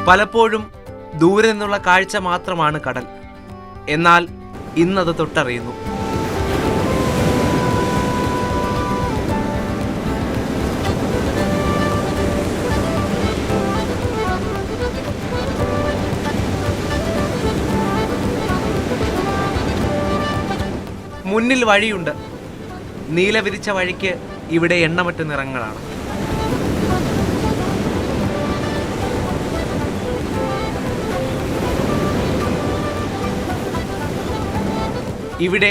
പലപ്പോഴും ദൂരെ നിന്നുള്ള കാഴ്ച മാത്രമാണ് കടൽ. എന്നാൽ ഇന്നത് തൊട്ടറിയുന്നു. മുന്നിൽ വഴിയുണ്ട്. നീല വിരിച്ച വഴിക്ക് ഇവിടെ എണ്ണമറ്റ നിറങ്ങളാണ്. ഇവിടെ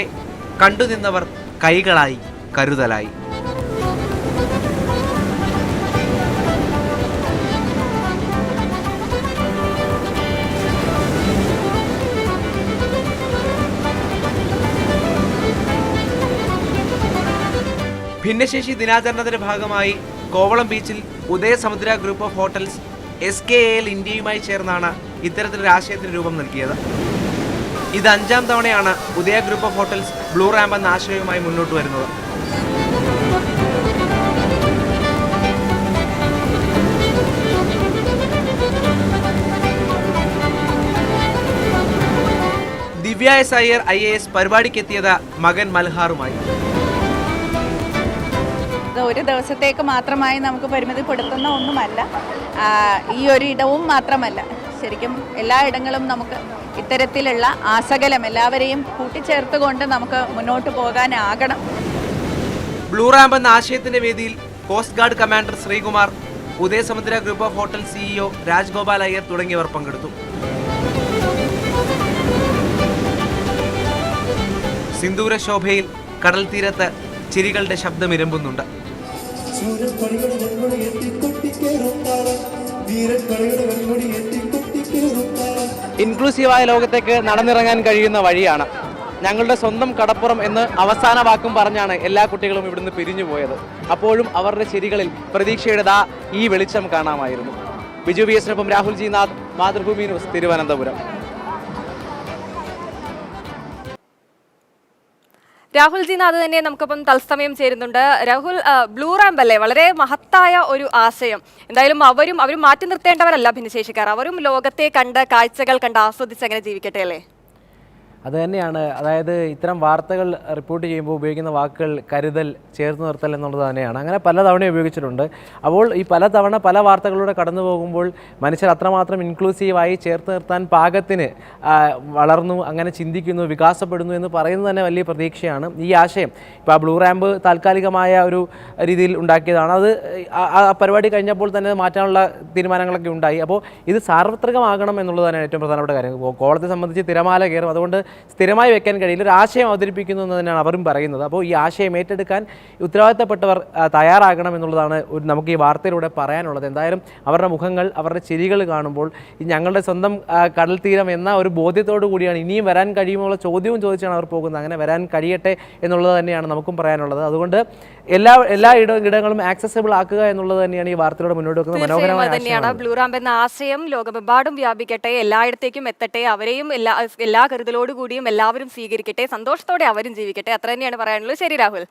കണ്ടുനിന്നവർ കൈകളായി, കരുതലായി. ഭിന്നശേഷി ദിനാചരണത്തിന്റെ ഭാഗമായി കോവളം ബീച്ചിൽ Udayasamudra group of hotels SKAL ഇന്ത്യയുമായി ചേർന്നാണ് ഇത്തരത്തിലൊരു ആശയത്തിന് രൂപം നൽകിയത്. ഇത് 5ാം തവണയാണ് Udaya group of hotels blue ramp എന്ന ആശയവുമായി മുന്നോട്ട് വരുന്നത്. ദിവ്യ S. അയ്യർ IAS പരിപാടിക്കെത്തിയത് മകൻ മൽഹാറുമായി. ഒരു ദിവസത്തേക്ക് മാത്രമായി നമുക്ക് പരിമിതിപ്പെടുത്തുന്ന ഒന്നുമല്ല. ഈ ഒരു ഇടവും മാത്രമല്ല, ശരിക്കും എല്ലാ ഇടങ്ങളും നമുക്ക് ഇത്തരത്തിലുള്ള ആസകലം എല്ലാവരെയും കൂട്ടിച്ചേർത്തുകൊണ്ട് നമുക്ക് മുന്നോട്ട് പോകാനാകണം. ബ്ലൂ റാമ്പ് എന്ന ആശയത്തിന്റെ വേദിയിൽ coast guard commander Sreekumar, Udayasamudra group of hotel CEO Rajgopal Iyer തുടങ്ങിയവർ പങ്കെടുത്തു. സിന്ദൂര ശോഭയിൽ കടൽ തീരത്ത് ചിരികളുടെ ശബ്ദമിരമ്പുന്നുണ്ട്. ഇൻക്ലൂസീവായ ലോകത്തേക്ക് നടന്നിറങ്ങാൻ കഴിയുന്ന വഴിയാണ്. ഞങ്ങളുടെ സ്വന്തം കടപ്പുറം എന്ന് അവസാന വാക്കും പറഞ്ഞാണ് എല്ലാ കുട്ടികളും ഇവിടുന്ന് പിരിഞ്ഞു പോയത്. അപ്പോഴും അവരുടെ ചിരികളിൽ പ്രതീക്ഷയുടെ ഈ വെളിച്ചം കാണാമായിരുന്നു. ബിജു VS-നൊപ്പം രാഹുൽ ജി നാഥ്, മാതൃഭൂമി ന്യൂസ്, തിരുവനന്തപുരം. രാഹുൽ ജി നാഥ് തന്നെ നമുക്കിപ്പം തത്സമയം ചേരുന്നുണ്ട്. രാഹുൽ, ബ്ലൂ റാമ്പ് അല്ലേ, വളരെ മഹത്തായ ഒരു ആശയം. എന്തായാലും അവരും മാറ്റി നിർത്തേണ്ടവരല്ല ഭിന്നശേഷിക്കാർ. അവരും ലോകത്തെ കണ്ട് കാഴ്ചകൾ കണ്ട് ആസ്വദിച്ച് അങ്ങനെ ജീവിക്കട്ടെ അല്ലേ? അത് തന്നെയാണ്. അതായത് ഇത്തരം വാർത്തകൾ റിപ്പോർട്ട് ചെയ്യുമ്പോൾ ഉപയോഗിക്കുന്ന വാക്കുകൾ കരുതൽ, ചേർത്ത് നിർത്തൽ എന്നുള്ളത് തന്നെയാണ്. അങ്ങനെ പലതവണ ഉപയോഗിച്ചിട്ടുണ്ട്. അപ്പോൾ ഈ പലതവണ പല വാർത്തകളിലൂടെ കടന്നു പോകുമ്പോൾ മനുഷ്യർ അത്രമാത്രം ഇൻക്ലൂസീവായി ചേർത്ത് നിർത്താൻ പാകത്തിന് വളർന്നു, അങ്ങനെ ചിന്തിക്കുന്നു, വികാസപ്പെടുന്നു എന്ന് പറയുന്നത് തന്നെ വലിയ പ്രതീക്ഷയാണ്. ഈ ആശയം ഇപ്പോൾ ആ ബ്ലൂ റാമ്പ് താൽക്കാലികമായ ഒരു രീതിയിൽ ഉണ്ടാക്കിയതാണ്. അത് ആ പരിപാടി കഴിഞ്ഞപ്പോൾ തന്നെ മാറ്റാനുള്ള തീരുമാനങ്ങളൊക്കെ ഉണ്ടായി. അപ്പോൾ ഇത് സാർവത്രികമാകണം എന്നുള്ളത് തന്നെയാണ് ഏറ്റവും പ്രധാനപ്പെട്ട കാര്യം. കോളത്തെ സംബന്ധിച്ച് തിരമാല കയറും, അതുകൊണ്ട് സ്ഥിരമായി വെക്കാൻ കഴിയില്ല. ഒരു ആശയം അവതരിപ്പിക്കുന്നു എന്ന് തന്നെയാണ് അവരും പറയുന്നത്. അപ്പോൾ ഈ ആശയം ഏറ്റെടുക്കാൻ ഉത്തരവാദിത്തപ്പെട്ടവർ തയ്യാറാകണം എന്നുള്ളതാണ് നമുക്ക് ഈ വാർത്തയിലൂടെ പറയാനുള്ളത്. എന്തായാലും അവരുടെ മുഖങ്ങൾ, അവരുടെ ചിരികൾ കാണുമ്പോൾ ഈ ഞങ്ങളുടെ സ്വന്തം കടൽ തീരം എന്ന ഒരു ബോധ്യത്തോടു കൂടിയാണ് ഇനിയും വരാൻ കഴിയുമുള്ള ചോദ്യവും ചോദിച്ചാണ് അവർ പോകുന്നത്. അങ്ങനെ വരാൻ കഴിയട്ടെ എന്നുള്ളത് തന്നെയാണ് നമുക്കും പറയാനുള്ളത്. അതുകൊണ്ട് എല്ലാ ഇടങ്ങളും ആക്സസിബിൾ ആക്കുക എന്നുള്ളത് തന്നെയാണ് ഈ വാർത്തയിലൂടെ മുന്നോട്ട് വെക്കുന്നത്. മനോഹരമായ ബ്ലൂ റാമ്പ് എന്ന ആശയം ലോകമെമ്പാടും വ്യാപിക്കട്ടെ, എല്ലായിടത്തേക്കും എത്തട്ടെ, അവരെയും എല്ലാ കരുതലോടുകൂടിയും എല്ലാവരും സ്വീകരിക്കട്ടെ, സന്തോഷത്തോടെ അവരും ജീവിക്കട്ടെ. അത്ര തന്നെയാണ് പറയാനുള്ളത്. ശരി രാഹുൽ.